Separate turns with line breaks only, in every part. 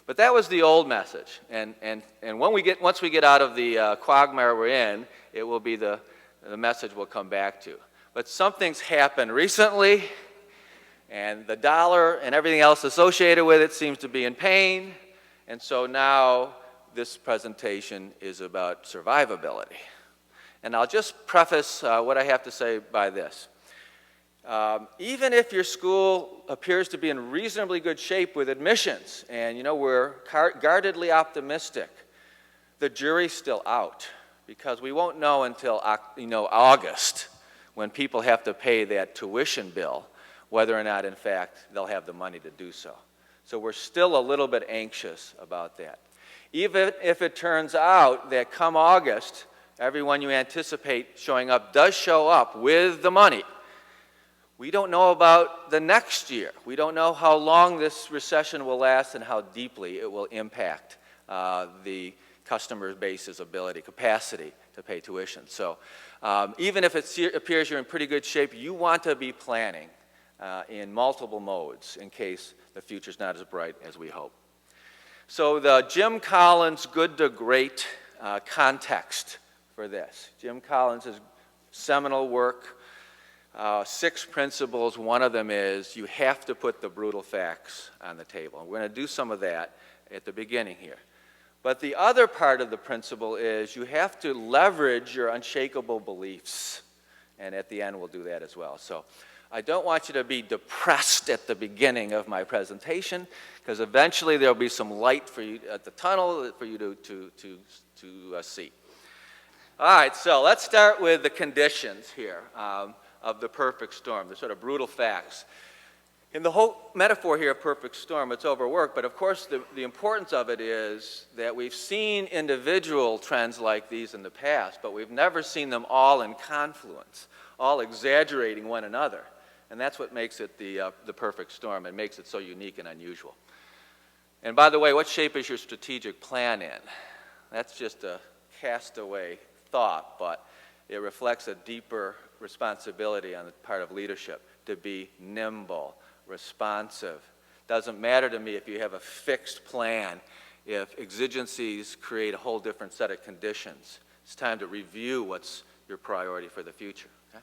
But that was the old message. And once we get out of the quagmire we're in, it will be the message we'll come back to. But something's happened recently, and the dollar and everything else associated with it seems to be in pain. And so now this presentation is about survivability. And I'll just preface what I have to say by this. Even if your school appears to be in reasonably good shape with admissions, and we're guardedly optimistic, the jury's still out, because we won't know until August, when people have to pay that tuition bill, whether or not in fact they'll have the money to do so. So we're still a little bit anxious about that. Even if it turns out that come August, everyone you anticipate showing up does show up with the money, we don't know about the next year. We don't know how long this recession will last and how deeply it will impact the customer base's capacity to pay tuition. So even if it appears you're in pretty good shape, you want to be planning in multiple modes in case the future's not as bright as we hope. So the Jim Collins Good to Great context for this. Jim Collins' seminal work, 6 principles. One of them is you have to put the brutal facts on the table. And we're going to do some of that at the beginning here. But the other part of the principle is you have to leverage your unshakable beliefs. And at the end, we'll do that as well. So I don't want you to be depressed at the beginning of my presentation, because eventually there'll be some light for you at the tunnel for you to see. All right, so let's start with the conditions here of the perfect storm, the sort of brutal facts. In the whole metaphor here of perfect storm, it's overworked, but of course the importance of it is that we've seen individual trends like these in the past, but we've never seen them all in confluence, all exaggerating one another. And that's what makes it the perfect storm and makes it so unique and unusual. And by the way, what shape is your strategic plan in? That's just a castaway thought, but it reflects a deeper responsibility on the part of leadership to be nimble, responsive. Doesn't matter to me if you have a fixed plan, if exigencies create a whole different set of conditions. It's time to review what's your priority for the future. Okay?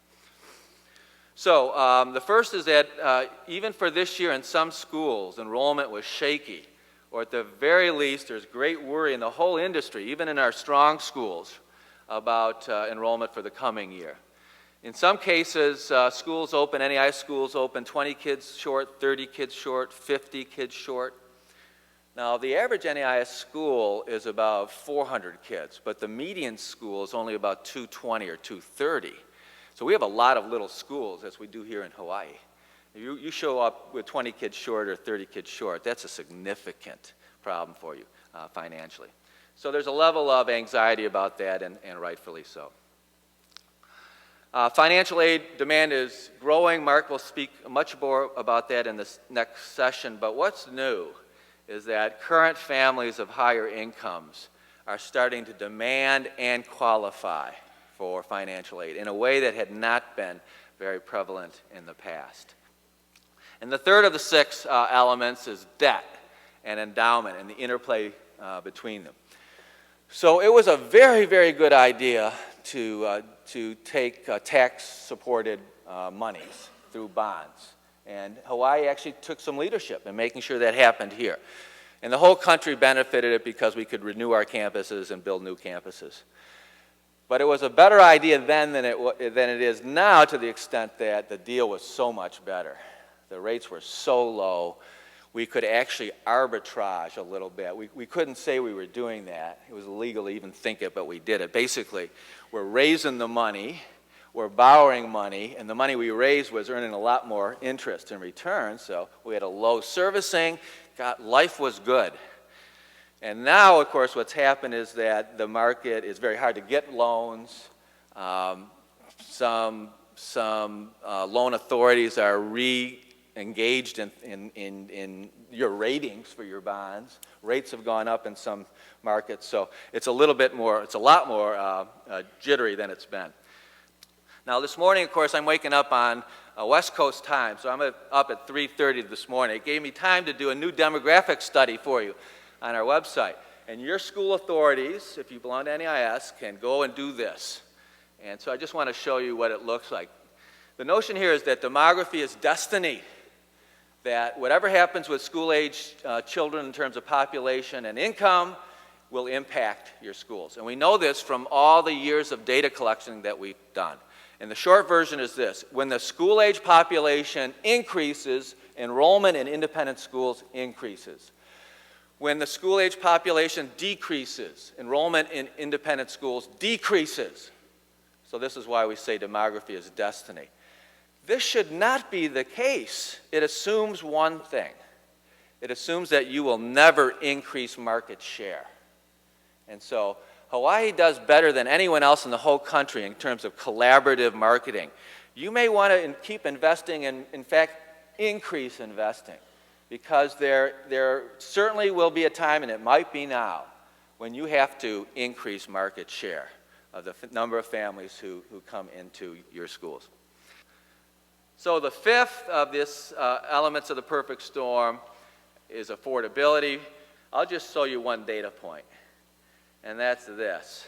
So the first is that even for this year in some schools, enrollment was shaky, or at the very least there's great worry in the whole industry, even in our strong schools, about enrollment for the coming year. In some cases, schools open, NAIS schools open 20 kids short, 30 kids short, 50 kids short. Now, the average NAIS school is about 400 kids, but the median school is only about 220 or 230. So we have a lot of little schools, as we do here in Hawaii. You show up with 20 kids short or 30 kids short, that's a significant problem for you financially. So there's a level of anxiety about that, and rightfully so. Financial aid demand is growing. Mark will speak much more about that in this next session, but what's new is that current families of higher incomes are starting to demand and qualify for financial aid in a way that had not been very prevalent in the past. And the third of the 6 elements is debt and endowment and the interplay between them. So it was a very, very good idea to take tax-supported monies through bonds. And Hawaii actually took some leadership in making sure that happened here. And the whole country benefited it because we could renew our campuses and build new campuses. But it was a better idea then than it is now, to the extent that the deal was so much better. The rates were so low, we could actually arbitrage a little bit. We couldn't say we were doing that. It was illegal to even think it, but we did it. Basically, we're raising the money, we're borrowing money, and the money we raised was earning a lot more interest in return, so we had a low servicing. Life was good. And now, of course, what's happened is that the market is very hard to get loans. Some loan authorities are engaged in your ratings for your bonds. Rates have gone up in some markets, so it's a lot more jittery than it's been. Now this morning, of course, I'm waking up on West Coast time, so I'm up at 3:30 this morning. It gave me time to do a new demographic study for you on our website. And your school authorities, if you belong to NAIS, can go and do this. And so I just want to show you what it looks like. The notion here is that demography is destiny, that whatever happens with school-age children in terms of population and income will impact your schools. And we know this from all the years of data collection that we've done. And the short version is this: when the school-age population increases, enrollment in independent schools increases. When the school-age population decreases, enrollment in independent schools decreases. So this is why we say demography is destiny. This should not be the case. It assumes one thing. It assumes that you will never increase market share. And so Hawaii does better than anyone else in the whole country in terms of collaborative marketing. You may want to keep investing and, in fact, increase investing, because there certainly will be a time, and it might be now, when you have to increase market share of the number of families who come into your schools. So the fifth of these elements of the perfect storm is affordability. I'll just show you one data point, and that's this.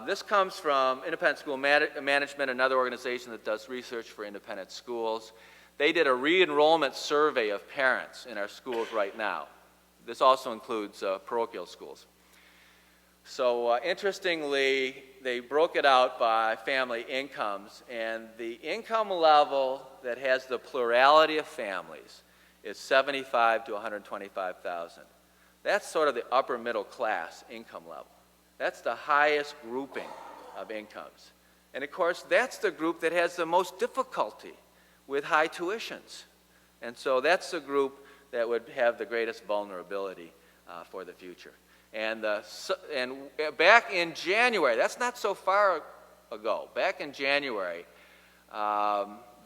This comes from Independent School Management, another organization that does research for independent schools. They did a re-enrollment survey of parents in our schools right now. This also includes parochial schools. So interestingly, they broke it out by family incomes, and the income level that has the plurality of families is $75,000 to $125,000. That's sort of the upper middle class income level. That's the highest grouping of incomes. And of course, that's the group that has the most difficulty with high tuitions. And so that's the group that would have the greatest vulnerability for the future. And back in January, that's not so far ago, back in January,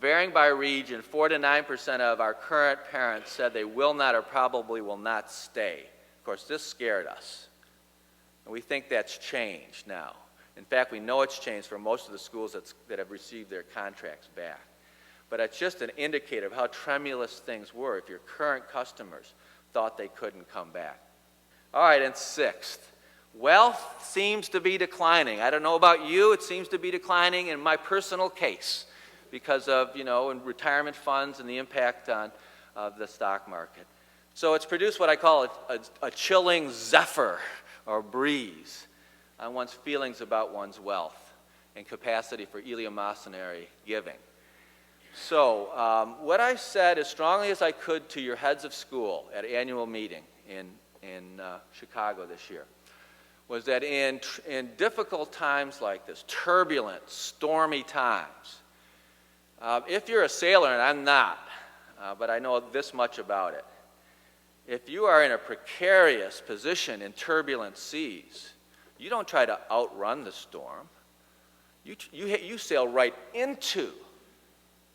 varying by region, 4 to 9% of our current parents said they will not or probably will not stay. Of course, this scared us. And we think that's changed now. In fact, we know it's changed for most of the schools that have received their contracts back. But it's just an indicator of how tremulous things were if your current customers thought they couldn't come back. All right, and sixth, wealth seems to be declining. I don't know about you, it seems to be declining in my personal case because of, in retirement funds and the impact on the stock market. So it's produced what I call a chilling zephyr or breeze on one's feelings about one's wealth and capacity for eleemosynary giving. So what I said as strongly as I could to your heads of school at annual meeting in Chicago this year was that in difficult times like this, turbulent, stormy times, if you're a sailor, and I'm not, but I know this much about it, if you are in a precarious position in turbulent seas, you don't try to outrun the storm. You sail right into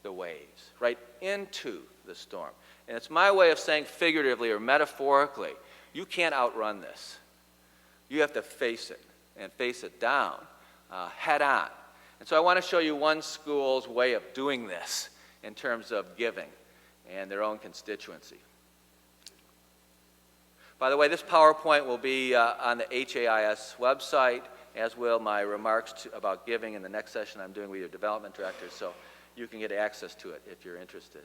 the waves, right into the storm. And it's my way of saying figuratively or metaphorically, you can't outrun this. You have to face it, and face it down, head on. And so I want to show you one school's way of doing this in terms of giving and their own constituency. By the way, this PowerPoint will be on the HAIS website, as will my remarks about giving in the next session I'm doing with your development director, so you can get access to it if you're interested.